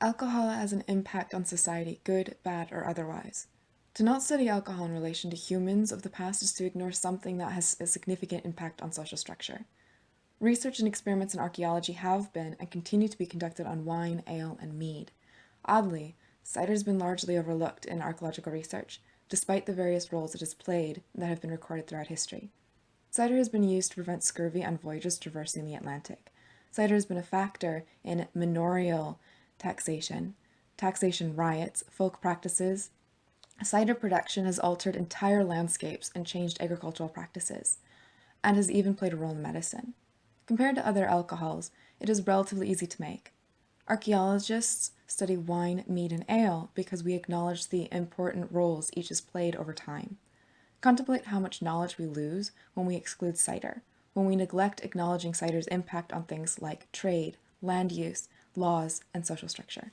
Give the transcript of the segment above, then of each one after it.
Alcohol has an impact on society, good, bad, or otherwise. To not study alcohol in relation to humans of the past is to ignore something that has a significant impact on social structure. Research and experiments in archaeology have been and continue to be conducted on wine, ale, and mead. Oddly, cider has been largely overlooked in archaeological research, despite the various roles it has played that have been recorded throughout history. Cider has been used to prevent scurvy on voyages traversing the Atlantic. Cider has been a factor in manorial taxation, taxation riots, folk practices. Cider production has altered entire landscapes and changed agricultural practices, and has even played a role in medicine. Compared to other alcohols, it is relatively easy to make. Archaeologists study wine, mead, and ale because we acknowledge the important roles each has played over time. Contemplate how much knowledge we lose when we exclude cider, when we neglect acknowledging cider's impact on things like trade, land use, laws, and social structure.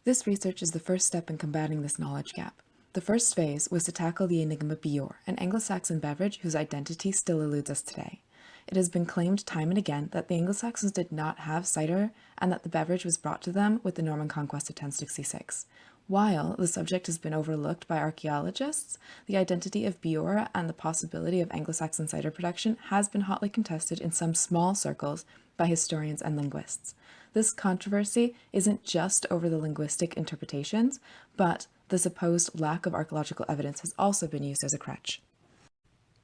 This research is the first step in combating this knowledge gap. The first phase was to tackle the enigma Bior, an Anglo-Saxon beverage whose identity still eludes us today. It has been claimed time and again that the Anglo-Saxons did not have cider and that the beverage was brought to them with the Norman conquest of 1066. While the subject has been overlooked by archaeologists, the identity of Bior and the possibility of Anglo-Saxon cider production has been hotly contested in some small circles by historians and linguists. This controversy isn't just over the linguistic interpretations, but the supposed lack of archaeological evidence has also been used as a crutch.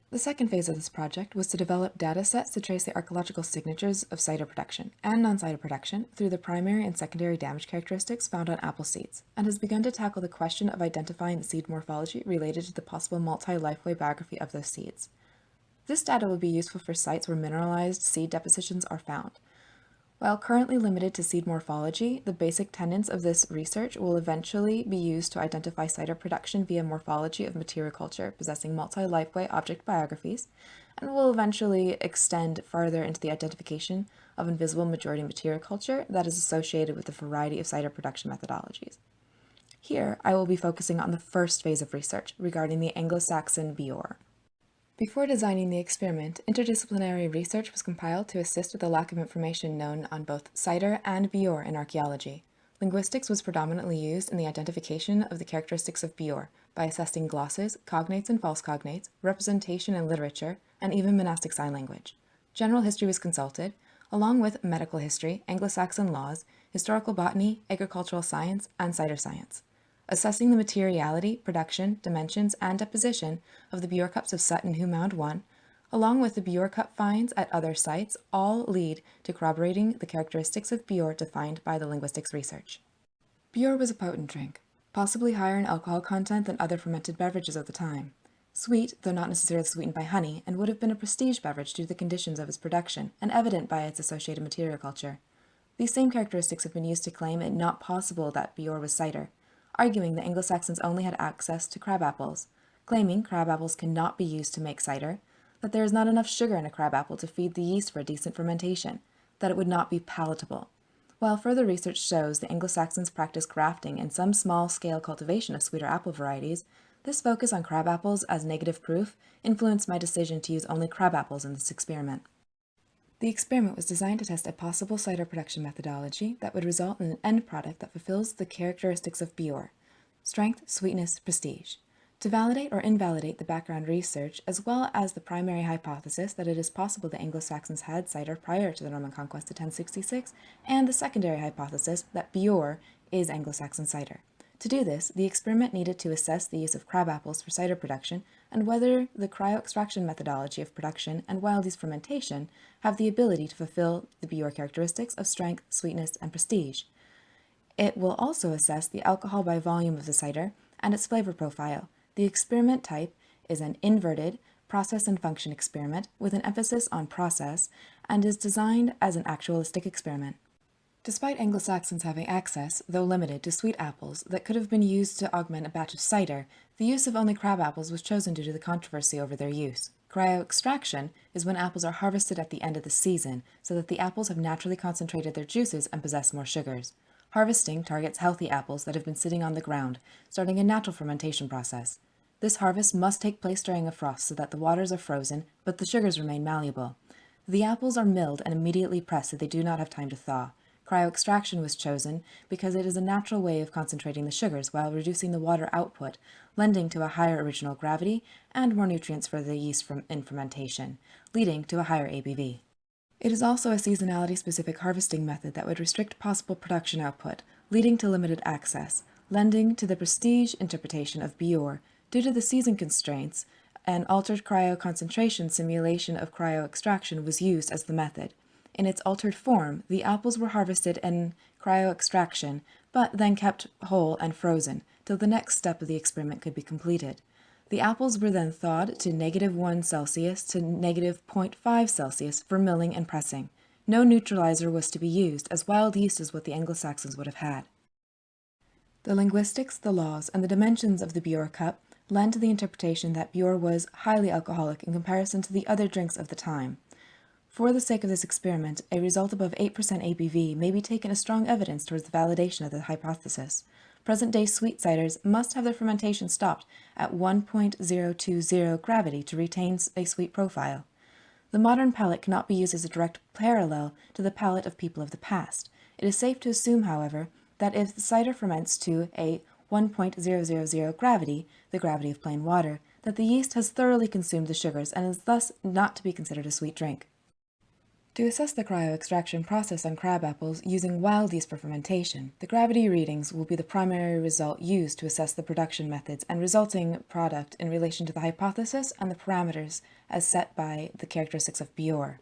The second phase of this project was to develop data sets to trace the archaeological signatures of cider production and non-cider production through the primary and secondary damage characteristics found on apple seeds, and has begun to tackle the question of identifying the seed morphology related to the possible multi-lifeway biography of those seeds. This data will be useful for sites where mineralized seed depositions are found. While currently limited to seed morphology, the basic tenets of this research will eventually be used to identify cider production via morphology of material culture possessing multi-lifeway object biographies, and will eventually extend further into the identification of invisible majority material culture that is associated with a variety of cider production methodologies. Here, I will be focusing on the first phase of research regarding the Anglo-Saxon Bior. Before designing the experiment, interdisciplinary research was compiled to assist with the lack of information known on both cider and Bior in archaeology. Linguistics was predominantly used in the identification of the characteristics of Bior by assessing glosses, cognates and false cognates, representation in literature, and even monastic sign language. General history was consulted, along with medical history, Anglo-Saxon laws, historical botany, agricultural science, and cider science. Assessing the materiality, production, dimensions, and deposition of the Bior cups of Sutton Hoo Mound 1, along with the Bior cup finds at other sites, all lead to corroborating the characteristics of Bior defined by the linguistics research. Bior was a potent drink, possibly higher in alcohol content than other fermented beverages of the time. Sweet, though not necessarily sweetened by honey, and would have been a prestige beverage due to the conditions of its production, and evident by its associated material culture. These same characteristics have been used to claim it not possible that Bior was cider, arguing the Anglo-Saxons only had access to crab apples, claiming crab apples cannot be used to make cider, that there is not enough sugar in a crab apple to feed the yeast for a decent fermentation, that it would not be palatable. While further research shows the Anglo-Saxons practiced grafting and some small-scale cultivation of sweeter apple varieties, this focus on crab apples as negative proof influenced my decision to use only crab apples in this experiment. The experiment was designed to test a possible cider production methodology that would result in an end product that fulfills the characteristics of Bior: strength, sweetness, prestige. To validate or invalidate the background research, as well as the primary hypothesis that it is possible the Anglo-Saxons had cider prior to the Norman conquest of 1066, and the secondary hypothesis that Bior is Anglo-Saxon cider. To do this, the experiment needed to assess the use of crab apples for cider production and whether the cryo-extraction methodology of production and wild yeast fermentation have the ability to fulfill the Bior characteristics of strength, sweetness, and prestige. It will also assess the alcohol by volume of the cider and its flavor profile. The experiment type is an inverted process and function experiment with an emphasis on process and is designed as an actualistic experiment. Despite Anglo-Saxons having access, though limited, to sweet apples that could have been used to augment a batch of cider, the use of only crab apples was chosen due to the controversy over their use. Cryo-extraction is when apples are harvested at the end of the season, so that the apples have naturally concentrated their juices and possess more sugars. Harvesting targets healthy apples that have been sitting on the ground, starting a natural fermentation process. This harvest must take place during a frost so that the waters are frozen, but the sugars remain malleable. The apples are milled and immediately pressed so they do not have time to thaw. Cryoextraction was chosen because it is a natural way of concentrating the sugars while reducing the water output, lending to a higher original gravity and more nutrients for the yeast in fermentation, leading to a higher ABV. It is also a seasonality-specific harvesting method that would restrict possible production output, leading to limited access, lending to the prestige interpretation of Bior due to the season constraints. An altered cryoconcentration simulation of cryoextraction was used as the method. In its altered form, the apples were harvested in cryoextraction, but then kept whole and frozen, till the next step of the experiment could be completed. The apples were then thawed to -1 Celsius to -0.5 Celsius for milling and pressing. No neutralizer was to be used, as wild yeast is what the Anglo-Saxons would have had. The linguistics, the laws, and the dimensions of the Bior cup lend to the interpretation that Bior was highly alcoholic in comparison to the other drinks of the time. For the sake of this experiment, a result above 8% ABV may be taken as strong evidence towards the validation of the hypothesis. Present-day sweet ciders must have their fermentation stopped at 1.020 gravity to retain a sweet profile. The modern palate cannot be used as a direct parallel to the palate of people of the past. It is safe to assume, however, that if the cider ferments to a 1.000 gravity, the gravity of plain water, that the yeast has thoroughly consumed the sugars and is thus not to be considered a sweet drink. To assess the cryoextraction process on crab apples using wild yeast for fermentation, the gravity readings will be the primary result used to assess the production methods and resulting product in relation to the hypothesis and the parameters as set by the characteristics of Bior.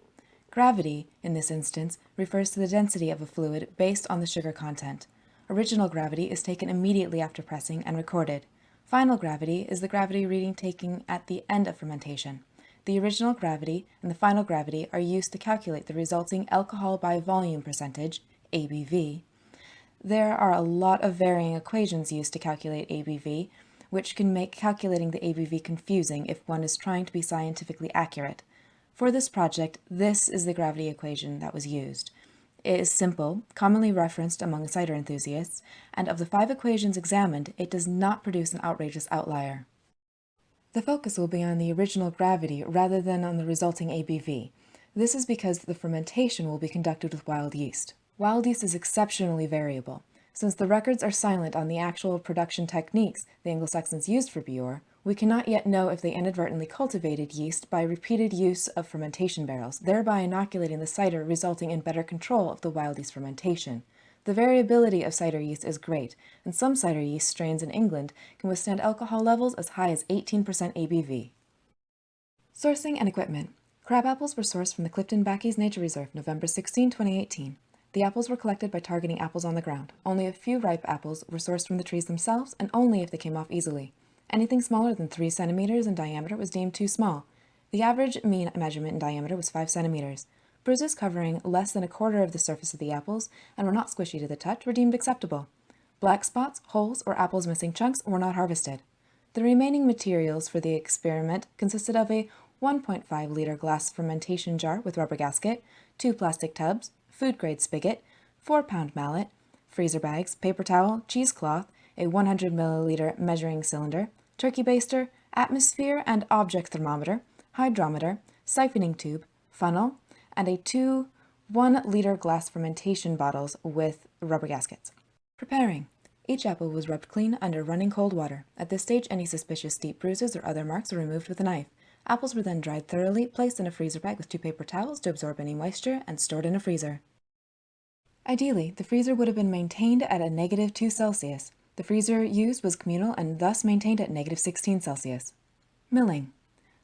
Gravity, in this instance, refers to the density of a fluid based on the sugar content. Original gravity is taken immediately after pressing and recorded. Final gravity is the gravity reading taken at the end of fermentation. The original gravity and the final gravity are used to calculate the resulting alcohol by volume percentage, ABV. There are a lot of varying equations used to calculate ABV, which can make calculating the ABV confusing if one is trying to be scientifically accurate. For this project, this is the gravity equation that was used. It is simple, commonly referenced among cider enthusiasts, and of the 5 equations examined, it does not produce an outrageous outlier. The focus will be on the original gravity rather than on the resulting ABV. This is because the fermentation will be conducted with wild yeast. Wild yeast is exceptionally variable. Since the records are silent on the actual production techniques the Anglo-Saxons used for Bior, we cannot yet know if they inadvertently cultivated yeast by repeated use of fermentation barrels, thereby inoculating the cider, resulting in better control of the wild yeast fermentation. The variability of cider yeast is great, and some cider yeast strains in England can withstand alcohol levels as high as 18% ABV. Sourcing and equipment. Crab apples were sourced from the Clifton Bacchies Nature Reserve, November 16, 2018. The apples were collected by targeting apples on the ground. Only a few ripe apples were sourced from the trees themselves, and only if they came off easily. Anything smaller than 3 centimeters in diameter was deemed too small. The average mean measurement in diameter was 5 centimeters. Bruises covering less than a quarter of the surface of the apples and were not squishy to the touch were deemed acceptable. Black spots, holes, or apples missing chunks were not harvested. The remaining materials for the experiment consisted of a 1.5-liter glass fermentation jar with rubber gasket, 2 plastic tubs, food-grade spigot, 4-pound mallet, freezer bags, paper towel, cheesecloth, a 100 milliliter measuring cylinder, turkey baster, atmosphere and object thermometer, hydrometer, siphoning tube, funnel, and a 2 1-liter glass fermentation bottles with rubber gaskets. Preparing. Each apple was rubbed clean under running cold water. At this stage, any suspicious deep bruises or other marks were removed with a knife. Apples were then dried thoroughly, placed in a freezer bag with 2 paper towels to absorb any moisture, and stored in a freezer. Ideally, the freezer would have been maintained at a -2 Celsius. The freezer used was communal and thus maintained at -16 Celsius. Milling.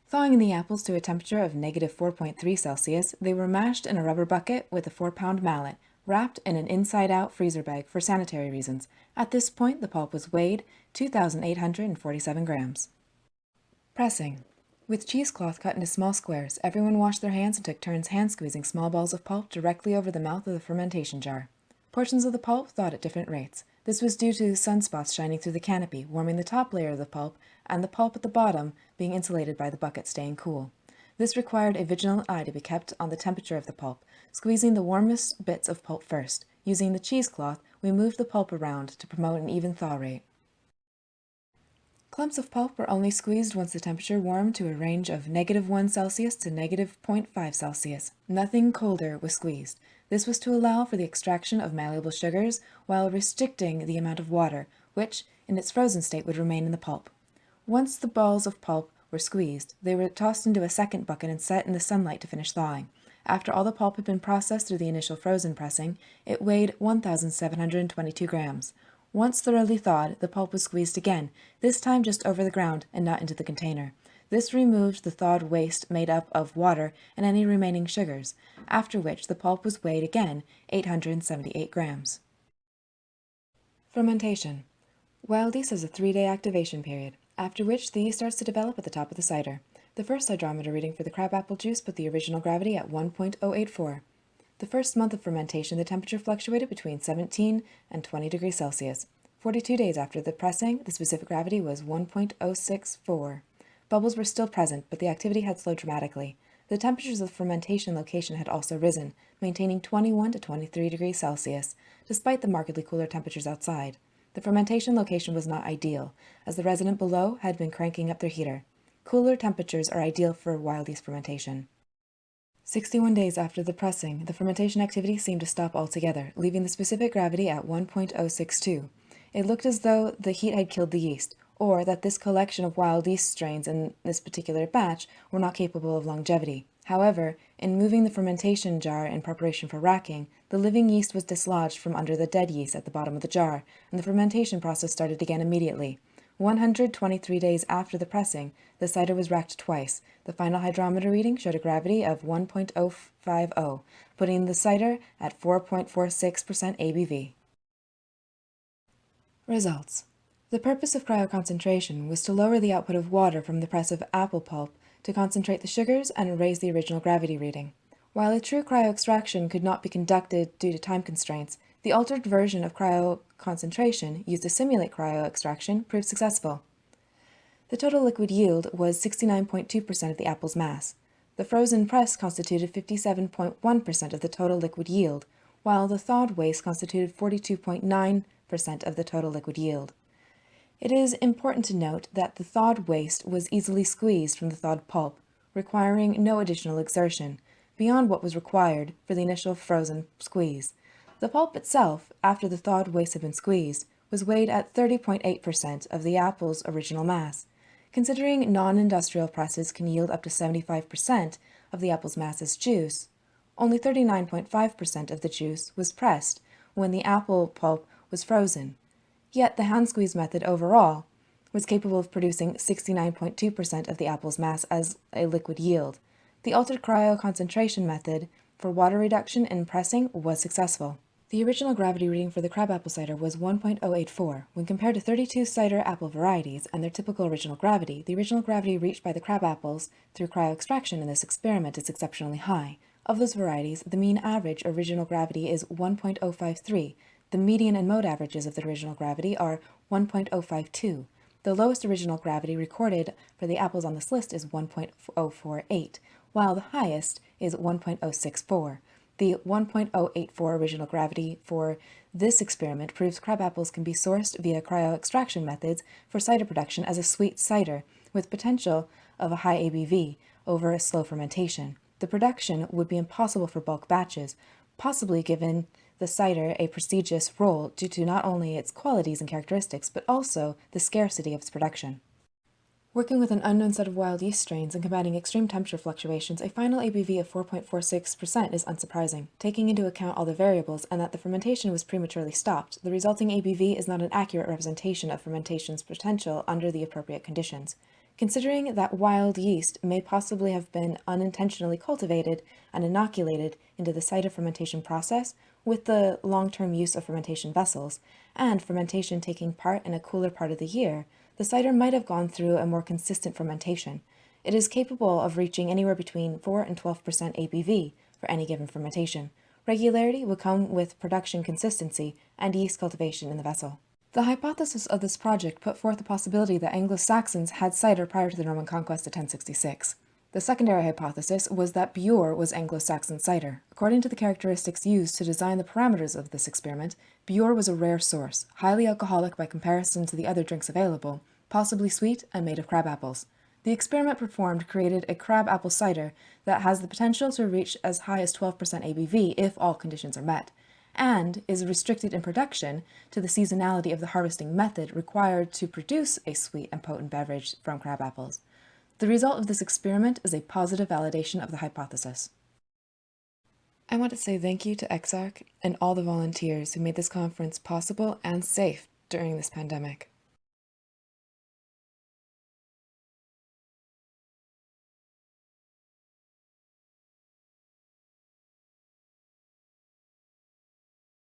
Thawing the apples to a temperature of -4.3 Celsius, they were mashed in a rubber bucket with a 4-pound mallet, wrapped in an inside-out freezer bag for sanitary reasons. At this point, the pulp was weighed 2,847 grams. Pressing. With cheesecloth cut into small squares, everyone washed their hands and took turns hand-squeezing small balls of pulp directly over the mouth of the fermentation jar. Portions of the pulp thawed at different rates. This was due to sunspots shining through the canopy, warming the top layer of the pulp, and the pulp at the bottom being insulated by the bucket staying cool. This required a vigilant eye to be kept on the temperature of the pulp, squeezing the warmest bits of pulp first. Using the cheesecloth, we moved the pulp around to promote an even thaw rate. Clumps of pulp were only squeezed once the temperature warmed to a range of -1 Celsius to -0.5 Celsius. Nothing colder was squeezed. This was to allow for the extraction of malleable sugars while restricting the amount of water, which, in its frozen state, would remain in the pulp. Once the balls of pulp were squeezed, they were tossed into a second bucket and set in the sunlight to finish thawing. After all the pulp had been processed through the initial frozen pressing, it weighed 1,722 grams. Once thoroughly thawed, the pulp was squeezed again, this time just over the ground and not into the container. This removed the thawed waste made up of water and any remaining sugars, after which the pulp was weighed again, 878 grams. Fermentation. Wild yeast has a 3-day activation period, after which the yeast starts to develop at the top of the cider. The first hydrometer reading for the crabapple juice put the original gravity at 1.084. The first month of fermentation, the temperature fluctuated between 17 and 20 degrees Celsius. 42 days after the pressing, the specific gravity was 1.064. Bubbles were still present, but the activity had slowed dramatically. The temperatures of the fermentation location had also risen, maintaining 21 to 23 degrees Celsius, despite the markedly cooler temperatures outside. The fermentation location was not ideal, as the resident below had been cranking up their heater. Cooler temperatures are ideal for wild yeast fermentation. 61 days after the pressing, the fermentation activity seemed to stop altogether, leaving the specific gravity at 1.062. It looked as though the heat had killed the yeast, or that this collection of wild yeast strains in this particular batch were not capable of longevity. However, in moving the fermentation jar in preparation for racking, the living yeast was dislodged from under the dead yeast at the bottom of the jar, and the fermentation process started again immediately. 123 days after the pressing, the cider was racked twice. The final hydrometer reading showed a gravity of 1.050, putting the cider at 4.46% ABV. Results. The purpose of cryoconcentration was to lower the output of water from the press of apple pulp to concentrate the sugars and raise the original gravity reading. While a true cryoextraction could not be conducted due to time constraints, the altered version of cryoconcentration used to simulate cryoextraction proved successful. The total liquid yield was 69.2% of the apple's mass. The frozen press constituted 57.1% of the total liquid yield, while the thawed waste constituted 42.9% of the total liquid yield. It is important to note that the thawed waste was easily squeezed from the thawed pulp, requiring no additional exertion, beyond what was required for the initial frozen squeeze. The pulp itself, after the thawed waste had been squeezed, was weighed at 30.8% of the apple's original mass. Considering non-industrial presses can yield up to 75% of the apple's mass as juice, only 39.5% of the juice was pressed when the apple pulp was frozen. Yet the hand squeeze method overall was capable of producing 69.2% of the apple's mass as a liquid yield. The altered cryoconcentration method for water reduction and pressing was successful. The original gravity reading for the crabapple cider was 1.084. When compared to 32 cider apple varieties and their typical original gravity, the original gravity reached by the crabapples through cryoextraction in this experiment is exceptionally high. Of those varieties, the mean average original gravity is 1.053. The median and mode averages of the original gravity are 1.052. The lowest original gravity recorded for the apples on this list is 1.048, while the highest is 1.064. The 1.084 original gravity for this experiment proves crabapples can be sourced via cryoextraction methods for cider production as a sweet cider, with potential of a high ABV over a slow fermentation. The production would be impossible for bulk batches, possibly given the cider a prestigious role due to not only its qualities and characteristics, but also the scarcity of its production. Working with an unknown set of wild yeast strains and combating extreme temperature fluctuations, a final ABV of 4.46% is unsurprising. Taking into account all the variables and that the fermentation was prematurely stopped, the resulting ABV is not an accurate representation of fermentation's potential under the appropriate conditions. Considering that wild yeast may possibly have been unintentionally cultivated and inoculated into the cider fermentation process with the long-term use of fermentation vessels, and fermentation taking part in a cooler part of the year, the cider might have gone through a more consistent fermentation. It is capable of reaching anywhere between 4 and 12% ABV for any given fermentation. Regularity would come with production consistency and yeast cultivation in the vessel. The hypothesis of this project put forth the possibility that Anglo-Saxons had cider prior to the Norman conquest of 1066. The secondary hypothesis was that Bure was Anglo-Saxon cider. According to the characteristics used to design the parameters of this experiment, Bure was a rare source, highly alcoholic by comparison to the other drinks available, possibly sweet and made of crab apples. The experiment performed created a crab apple cider that has the potential to reach as high as 12% ABV if all conditions are met, and is restricted in production to the seasonality of the harvesting method required to produce a sweet and potent beverage from crab apples. The result of this experiment is a positive validation of the hypothesis. I want to say thank you to EXARC and all the volunteers who made this conference possible and safe during this pandemic.